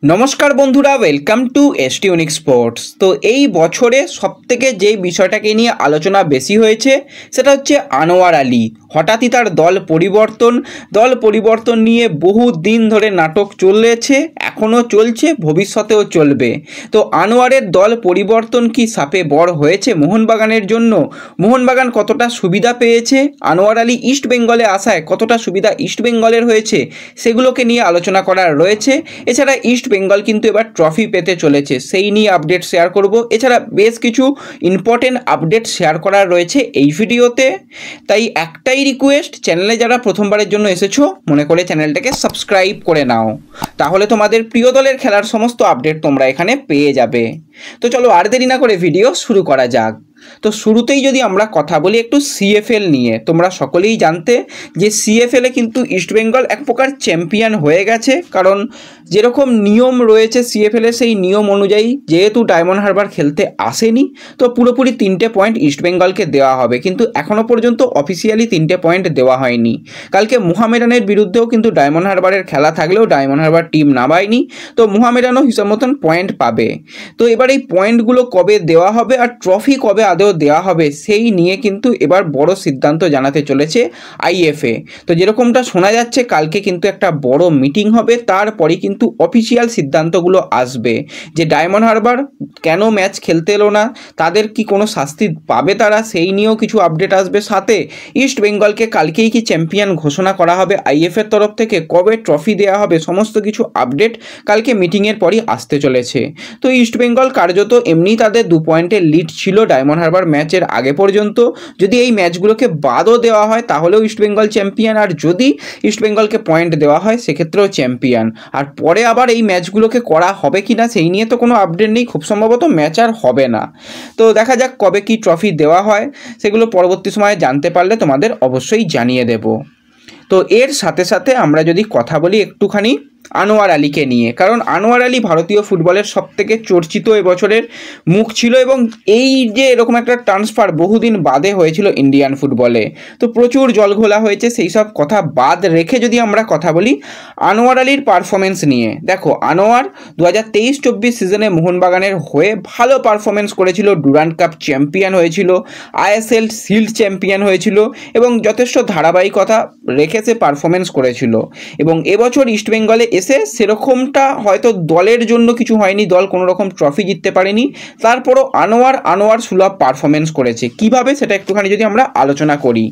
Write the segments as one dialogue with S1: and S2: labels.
S1: নমস্কার বন্ধুরা, welcome to ST unique sports. তো এই বছরে সবথেকে যেই বিষয়টাকে নিয়ে আলোচনা বেশি হয়েছে সেটা হচ্ছে আনোয়ার আলী। হঠাৎই তার দল পরিবর্তন নিয়ে বহু দিন ধরে নাটক চলেছে, এখনও চলছে, ভবিষ্যতেও চলবে। তো আনোয়ারের দল পরিবর্তন কি সাপে বড় হয়েছে মোহনবাগানের জন্য? মোহনবাগান কতটা সুবিধা পেয়েছে? আনোয়ার আলী ইস্ট বেঙ্গলে আসায় কতটা সুবিধা ইস্ট বেঙ্গলের হয়েছে সেগুলোকে নিয়ে আলোচনা করার রয়েছে। এছাড়া ইস্ট বেঙ্গল কিন্তু এবার ট্রফি পেতে চলেছে, সেই নিয়ে আপডেট শেয়ার করব। এছাড়া বেশ কিছু ইম্পর্টেন্ট আপডেট শেয়ার করার রয়েছে এই ভিডিওতে। তাই একটাই রিকোয়েস্ট, চ্যানেলে যারা প্রথমবারের জন্য এসেছো মনে করে চ্যানেলটাকে সাবস্ক্রাইব করে নাও, তাহলে তোমাদের প্রিয় দলের খেলার সমস্ত আপডেট তোমরা এখানে পেয়ে যাবে। তো চলো আর দেরি না করে ভিডিও শুরু করা যাক। তো শুরুতেই যদি আমরা কথা বলি একটু সিএফএল নিয়ে, তোমরা সকলেই জানতে যে সিএফএলে কিন্তু ইস্টবেঙ্গল এক প্রকার চ্যাম্পিয়ন হয়ে গেছে। কারণ যেরকম নিয়ম রয়েছে সিএফএলে, সেই নিয়ম অনুযায়ী যেহেতু ডায়মন্ড হারবার খেলতে আসেনি, তো পুরোপুরি 3টে পয়েন্ট ইস্টবেঙ্গলকে দেওয়া হবে। কিন্তু এখনও পর্যন্ত অফিসিয়ালি 3টে পয়েন্ট দেওয়া হয়নি। কালকে মোহামেডানের বিরুদ্ধেও কিন্তু ডায়মন্ড হারবারের খেলা থাকলেও ডায়মন্ড হারবার টিম নামায়নি, তো মোহামেডানও হিসাব মতন পয়েন্ট পাবে। তো এবার এই পয়েন্টগুলো কবে দেওয়া হবে আর ট্রফি কবে আদৌ দেওয়া হবে সেই নিয়ে কিন্তু এবার বড় সিদ্ধান্ত জানাতে চলেছে আইএফএ। তো যেরকমটা শোনা যাচ্ছে কালকে কিন্তু একটা বড় মিটিং হবে, তারপরে কিন্তু অফিসিয়াল সিদ্ধান্তগুলো আসবে যে ডায়মন্ড হারবার কেন ম্যাচ খেলতে এলো না, তাদের কি কোনো শাস্তি পাবে তারা, সেই নিয়েও কিছু আপডেট আসবে। সাথে ইস্ট বেঙ্গলকে কালকেই কি চ্যাম্পিয়ন ঘোষণা করা হবে আইএফএর তরফ থেকে, কবে ট্রফি দেওয়া হবে, সমস্ত কিছু আপডেট কালকে মিটিংয়ের পরই আসতে চলেছে। তো ইস্ট বেঙ্গল কার্যত এমনি তাদের 2 পয়েন্টের লিড ছিল ডায়মন্ড হারবার ম্যাচের আগে পর্যন্ত। যদি এই ম্যাচগুলোকে বাদও দেওয়া হয় তাহলেও ইস্টবেঙ্গল চ্যাম্পিয়ন, আর যদি ইস্টবেঙ্গলকে পয়েন্ট দেওয়া হয় সেক্ষেত্রেও চ্যাম্পিয়ন। আর পরে আবার এই ম্যাচগুলোকে করা হবে কি না সেই নিয়ে তো কোনো আপডেট নেই, খুব সম্ভবত ম্যাচ আর হবে না। তো দেখা যাক কবে কি ট্রফি দেওয়া হয়, সেগুলো পরবর্তী সময়ে জানতে পারলে তোমাদের অবশ্যই জানিয়ে দেব। তো এর সাথে সাথে আমরা যদি কথা বলি একটুখানি আনোয়ার আলীকে নিয়ে, কারণ আনোয়ার আলী ভারতীয় ফুটবলের সবথেকে চর্চিত এবছরের মুখ ছিল, এবং এই যে এরকম একটা ট্রান্সফার বহুদিন বাদে হয়েছিল ইন্ডিয়ান ফুটবলে, তো প্রচুর জলঘোলা হয়েছে। সেই সব কথা বাদ রেখে যদি আমরা কথা বলি আনোয়ার আলীর পারফরমেন্স নিয়ে, দেখো আনোয়ার 2023-24 সিজনে মোহনবাগানের হয়ে ভালো পারফরমেন্স করেছিল, ডুরান্ড কাপ চ্যাম্পিয়ন হয়েছিল, আইএসএল শিল্ড চ্যাম্পিয়ন হয়েছিল, এবং যথেষ্ট ধারাবাহিকতা রেখে সে পারফরমেন্স করেছিল। এবং এবছর ইস্টবেঙ্গলে এসে সেরকমটা হয়তো দলের জন্য কিছু হয়নি, দল কোনো রকম ট্রফি জিততে পারেনি, তারপরও আনোয়ার সুলভ পারফরমেন্স করেছে। কিভাবে সেটা একটুখানি যদি আমরা আলোচনা করি,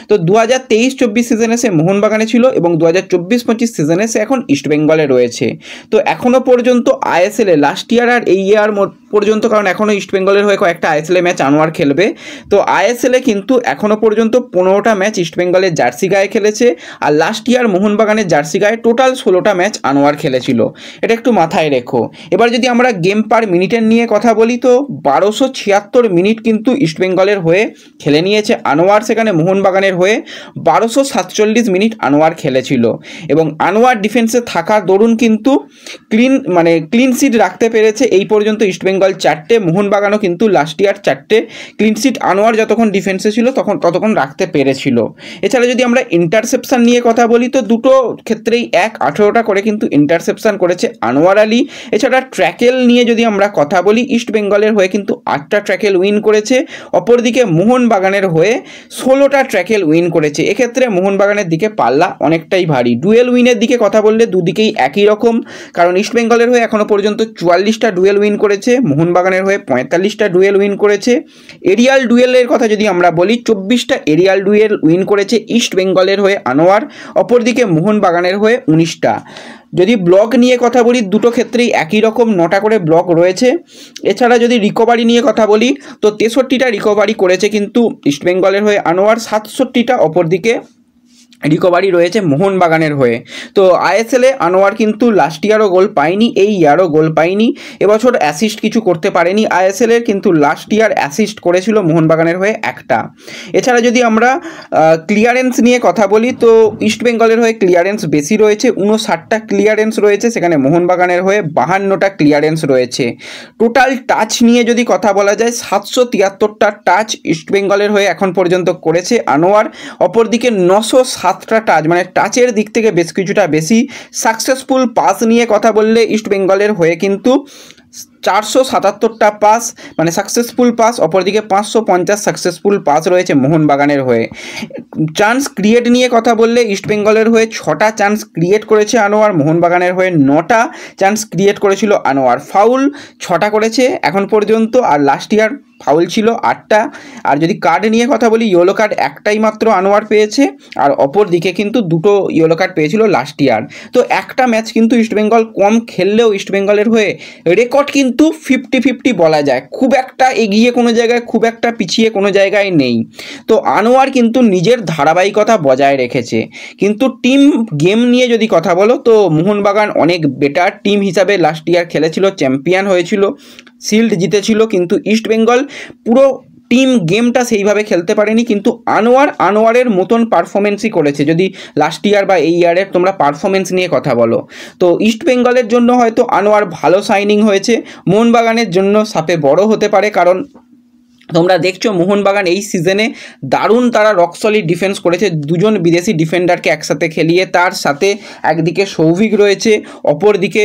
S1: তো 2023-24 সিজনে সে মোহনবাগানে ছিল, এবং 2024-25 সিজনে সে এখন ইস্টবেঙ্গলে রয়েছে। তো এখনও পর্যন্ত আইএসএলে লাস্ট ইয়ার আর এই ইয়ার পর্যন্ত, কারণ এখনও ইস্টবেঙ্গলের হয়ে কয়েকটা আইএসএলে ম্যাচ আনোয়ার খেলবে, তো আইএসএলে কিন্তু এখনও পর্যন্ত 15টা ম্যাচ ইস্টবেঙ্গলের জার্সি গায়ে খেলেছে, আর লাস্ট ইয়ার মোহনবাগানের জার্সি গায়ে টোটাল 16টা ম্যাচ আনোয়ার খেলেছিল। এটা একটু মাথায় রেখো। এবার যদি আমরা গেম পার মিনিটের নিয়ে কথা বলি, তো 1276 মিনিট কিন্তু ইস্টবেঙ্গলের হয়ে খেলে নিয়েছে আনোয়ার, সেখানে মোহনবাগানের হয়ে 1247 মিনিট আনোয়ার খেলেছিল। এবং আনোয়ার ডিফেন্সে থাকা দরুন কিন্তু ক্লিন সিট রাখতে পেরেছে এই পর্যন্ত ইস্টবেঙ্গল 4টে, মোহনবাগানও কিন্তু last year 4টে clean seat Anwar যতক্ষণ ডিফেন্সে ছিল ততক্ষণ রাখতে পেরেছিল। এছাড়া যদি আমরা ইন্টারসেপশন নিয়ে কথা বলি, তো দুটো ক্ষেত্রেই 18টা করে কিন্তু ইন্টারসেপশন করেছে আনোয়ার আলী। এছাড়া ট্র্যাকেল নিয়ে যদি আমরা কথা বলি, ইস্ট বেঙ্গলের হয়ে কিন্তু 8টা ট্র্যাকেল উইন করেছে, অপরদিকে মোহনবাগানের হয়ে 16টা ট্র্যাকেল উইন করেছে। এক্ষেত্রে মোহনবাগানের দিকে পাল্লা অনেকটাই ভারী। ডুয়েল উইনের দিকে কথা বললে দুদিকেই একই রকম, কারণ ইস্ট বেঙ্গলের হয়ে এখনও পর্যন্ত 44টা ডুয়েল উইন করেছে, মোহনবাগানের হয়ে 45টা ডুয়েল উইন করেছে। এরিয়াল ডুয়েলের কথা যদি আমরা বলি, 24টা এরিয়াল ডুয়েল উইন করেছে ইস্ট বেঙ্গলের হয়ে আনোয়ার, অপরদিকে মোহনবাগানের হয়ে 19টা। যদি ব্লক নিয়ে কথা বলি, দুটো ক্ষেত্রেই একই রকম, 9টা করে ব্লক রয়েছে। এছাড়া যদি রিকভারি নিয়ে কথা বলি, তো 63টা রিকভারি করেছে কিন্তু ইস্টবেঙ্গলের হয়ে আনোয়ার, 67টা অপরদিকে রিকভারি রয়েছে মোহনবাগানের হয়ে। তো আইএসএলে আনোয়ার কিন্তু লাস্ট ইয়ারও গোল পায়নি, এই ইয়ারও গোল পায়নি, এবছর অ্যাসিস্ট কিছু করতে পারেনি আইএসএলের, কিন্তু লাস্ট ইয়ার অ্যাসিস্ট করেছিল মোহনবাগানের হয়ে একটা। এছাড়া যদি আমরা ক্লিয়ারেন্স নিয়ে কথা বলি, তো ইস্টবেঙ্গলের হয়ে ক্লিয়ারেন্স বেশি রয়েছে, 59টা ক্লিয়ারেন্স রয়েছে, সেখানে মোহনবাগানের হয়ে 52টা ক্লিয়ারেন্স রয়েছে। টোটাল টাচ নিয়ে যদি কথা বলা যায়, 773টা টাচ ইস্টবেঙ্গলের হয়ে এখন পর্যন্ত করেছে আনোয়ার, অপরদিকে 907 7টা টাচ, মানে টাচের দিক থেকে বেশ কিছুটা বেশি। সাকসেসফুল পাস নিয়ে কথা বললে ইস্টবেঙ্গলের হয়ে কিন্তু 477টা পাস, মানে সাকসেসফুল পাস, অপরদিকে 550 সাকসেসফুল পাস রয়েছে মোহনবাগানের হয়ে। চান্স ক্রিয়েট নিয়ে কথা বললে ইস্টবেঙ্গলের হয়ে 6টা চান্স ক্রিয়েট করেছে আনোয়ার, মোহনবাগানের হয়ে 9টা চান্স ক্রিয়েট করেছিল আনোয়ার। ফাউল 6টা করেছে এখন পর্যন্ত, আর লাস্ট ইয়ার ফাউল ছিল 8টা। আর যদি কার্ড নিয়ে কথা বলি, ইয়েলো কার্ড একটাই মাত্র আনোয়ার পেয়েছে, আর অপর দিকে কিন্তু 2টো ইয়েলো কার্ড পেয়েছিল লাস্ট ইয়ার। তো একটা ম্যাচ কিন্তু ইস্টবেঙ্গল কম খেললেও ইস্টবেঙ্গলের হয়ে রেকর্ড কিন্তু 50-50 বলা যায়, খুব একটা এগিয়ে কোনো জায়গায়, খুব একটা পিছিয়ে কোনো জায়গায় নেই। তো আনোয়ার কিন্তু নিজের ধারাবাহিকতা বজায় রেখেছে। কিন্তু টিম গেম নিয়ে যদি কথা বলো, তো মোহনবাগান অনেক বেটার টিম হিসাবে লাস্ট ইয়ার খেলেছিল, চ্যাম্পিয়ন হয়েছিল, শিল্ড জিতেছিল, কিন্তু ইস্টবেঙ্গল পুরো টিম গেমটা সেইভাবে খেলতে পারেনি। কিন্তু আনোয়ারের মতন পারফরমেন্সই করেছে যদি লাস্ট ইয়ার বা এই ইয়ারের তোমরা পারফরমেন্স নিয়ে কথা বলো। তো ইস্টবেঙ্গলের জন্য হয়তো আনোয়ার ভালো সাইনিং হয়েছে, মোহনবাগানের জন্য সাপে বড় হতে পারে, কারণ তোমরা দেখছো মোহনবাগান এই সিজনে দারুণ তারা রক সলিড ডিফেন্স করেছে, 2জন বিদেশি ডিফেন্ডারকে একসাথে খেলিয়ে। তার সাথে একদিকে সৌভিক রয়েছে, অপর দিকে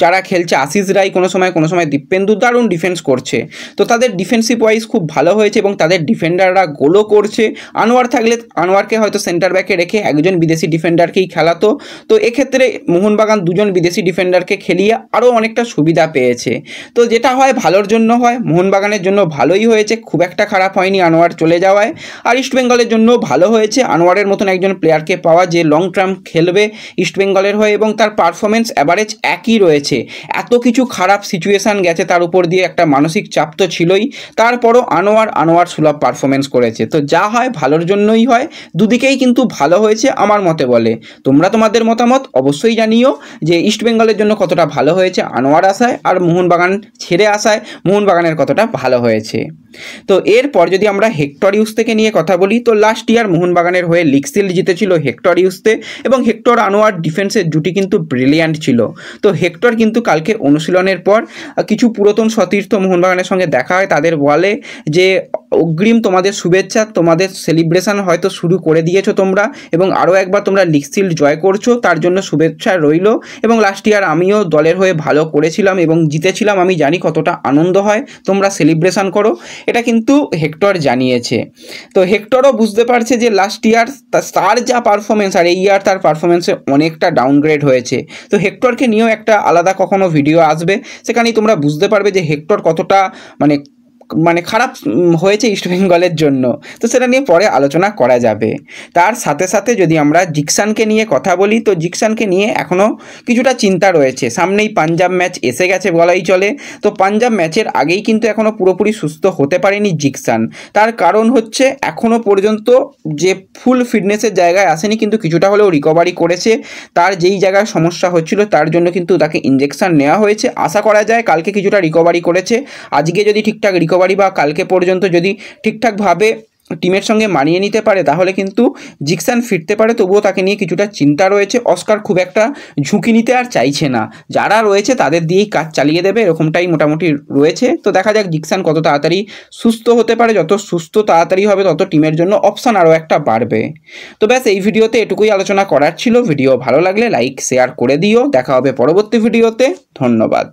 S1: যারা খেলছে আশিস রায়, কোনো সময় দীপেন্দু, দারুণ ডিফেন্স করছে। তো তাদের ডিফেন্সিভ ওয়াইজ খুব ভালো হয়েছে এবং তাদের ডিফেন্ডাররা গোলও করছে। আনোয়ার থাকলে আনোয়ারকে হয়তো সেন্টার ব্যাকে রেখে একজন বিদেশি ডিফেন্ডারকেই খেলাতো। তো এক্ষেত্রে মোহনবাগান 2জন বিদেশি ডিফেন্ডারকে খেলিয়ে আরও অনেকটা সুবিধা পেয়েছে। তো যেটা হয় ভালোর জন্য হয়, মোহনবাগানের জন্য ভালোই হয়েছে, খুব একটা খারাপ হয়নি আনোয়ার চলে যাওয়ায়। আর ইস্টবেঙ্গলের জন্য ভালো হয়েছে আনোয়ারের মতন একজন প্লেয়ারকে পাওয়া যে লং টার্ম খেলবে ইস্টবেঙ্গলের হয়ে, এবং তার পারফরমেন্স অ্যাভারেজ একই রয়েছে। এত কিছু খারাপ সিচুয়েশান গেছে, তার উপর দিয়ে একটা মানসিক চাপ তো ছিলই, তারপরও আনোয়ার সুলভ পারফরমেন্স করেছে। তো যা হয় ভালোর জন্যই হয়, দুদিকেই কিন্তু ভালো হয়েছে আমার মতে বলে। তোমরা তোমাদের মতামত অবশ্যই জানিও যে ইস্টবেঙ্গলের জন্য কতটা ভালো হয়েছে আনোয়ার আসায়, আর মোহনবাগান ছেড়ে আসায় মোহনবাগানের কতটা ভালো হয়েছে। তো এরপর যদি আমরা হেক্টর ইউসকে নিয়ে কথা বলি, তো লাস্ট ইয়ার মোহনবাগানের হয়ে লিগ শিল্ড জিতেছিল হেক্টর ইউসতে, এবং হেক্টর আনোয়ার ডিফেন্সের জুটি কিন্তু ব্রিলিয়ান্ট ছিল। তো হেক্টর কিন্তু কালকে অনুশীলনের পর কিছু পুরাতন সতীর্থ মোহনবাগানের সঙ্গে দেখা হয়, তাদের বলে যে অগ্রিম তোমাদের শুভেচ্ছা, তোমাদের সেলিব্রেশন হয়তো শুরু করে দিয়েছো তোমরা, এবং আরও একবার তোমরা লিগ শিল্ড জয় করছো, তার জন্য শুভেচ্ছা রইল। এবং লাস্ট ইয়ার আমিও দলের হয়ে ভালো করেছিলাম এবং জিতেছিলাম, আমি জানি কতটা আনন্দ হয়, তোমরা সেলিব্রেশন করো, এটা কিন্তু হেক্টর জানিয়েছে। তো হেক্টরও বুঝতে পারছে যে লাস্ট ইয়ার তার যা পারফরমেন্স আর এই ইয়ার তার পারফরমেন্সে অনেকটা ডাউনগ্রেড হয়েছে। তো হেক্টরকে নিয়েও একটা আলাদা কখনো ভিডিও আসবে, সেখানেই তোমরা বুঝতে পারবে যে হেক্টর কতটা মানে খারাপ হয়েছে ইস্টবেঙ্গলের জন্য। তো সেটা নিয়ে পরে আলোচনা করা যাবে। তার সাথে সাথে যদি আমরা জিকসানকে নিয়ে কথা বলি, তো জিকসানকে নিয়ে এখনও কিছুটা চিন্তা রয়েছে। সামনেই পাঞ্জাব ম্যাচ এসে গেছে বলাই চলে। তো পাঞ্জাব ম্যাচের আগেই কিন্তু এখনও পুরোপুরি সুস্থ হতে পারেনি জিকসান। তার কারণ হচ্ছে এখনও পর্যন্ত যে ফুল ফিটনেসের জায়গায় আসেনি, কিন্তু কিছুটা হলেও রিকভারি করেছে। তার যেই জায়গায় সমস্যা হচ্ছিল তার জন্য কিন্তু তাকে ইঞ্জেকশন নেওয়া হয়েছে, আশা করা যায় কালকে কিছুটা রিকভারি করেছে। আজকে যদি ঠিকঠাক রিকভারি বা কালকে পর্যন্ত যদি ঠিকঠাকভাবে টিমের সঙ্গে মানিয়ে নিতে পারে, তাহলে কিন্তু জিকসান ফিরতে পারে। তবুও তাকে নিয়ে কিছুটা চিন্তা রয়েছে। অস্কার খুব একটা ঝুঁকি নিতে আর চাইছে না, যারা রয়েছে তাদের দিয়েই কাজ চালিয়ে দেবে, এরকমটাই মোটামুটি রয়েছে। তো দেখা যাক জিকসান কত তাড়াতাড়ি সুস্থ হতে পারে। যত সুস্থ তাড়াতাড়ি হবে তত টিমের জন্য অপশান আরও একটা বাড়বে। তো ব্যাস এই ভিডিওতে এটুকুই আলোচনা করার ছিল। ভিডিও ভালো লাগলে লাইক শেয়ার করে দিও। দেখা হবে পরবর্তী ভিডিওতে। ধন্যবাদ।